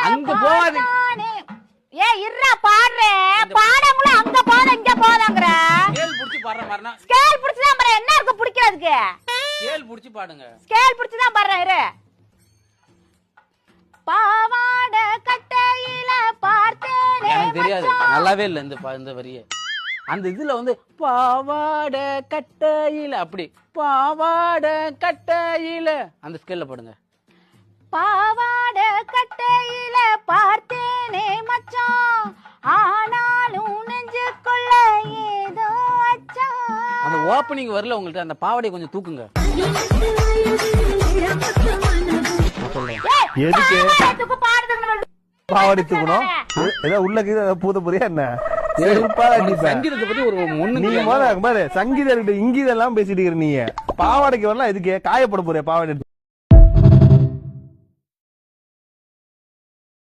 அங்க போவாது. ஏ இருடா பாடுறேன். பாடங்கள அங்க போத இங்க போதாங்கற. ஸ்கேல் புடிச்சு பாடுற மாதிரினா. ஸ்கேல் புடிச்சு தான் பாரு. என்ன இருக்கு பிடிக்கிறதுக்கு? ஸ்கேல் புடிச்சு பாடுங்க. ஸ்கேல் புடிச்சு தான் பாடுறேன் இரு. பாவாட கட்டையில பார்த்தேனே. எனக்கு தெரியாது. நல்லாவே இல்ல இந்த வரியே. அந்த இதுல வந்து பாவாட கட்டையில அப்படி பாவாட கட்டையில அந்த ஸ்கேல்ல பாடுங்க. பாவாட கட்டையில பார்த்தேனே மச்சான், ஆனாலும் நெஞ்சுக்குள்ள ஏதோ அச்சான். அந்த ஓப்பனிங் வரல உங்களுக்கு. அந்த பாவாடை கொஞ்சம் தூக்குங்க. எதுக்கு பாவாடை தூக்கணும்? ஏதோ உள்ள பூத புரியா என்ன? சங்கீதத்தை பத்தி ஒரு நீ சங்கீதம் இங்கீதெல்லாம் பேசிட்டு இருக்க. நீ பாவாடைக்கு வரலாம் எதுக்கு? காயப்பட போறியா பாவாடை?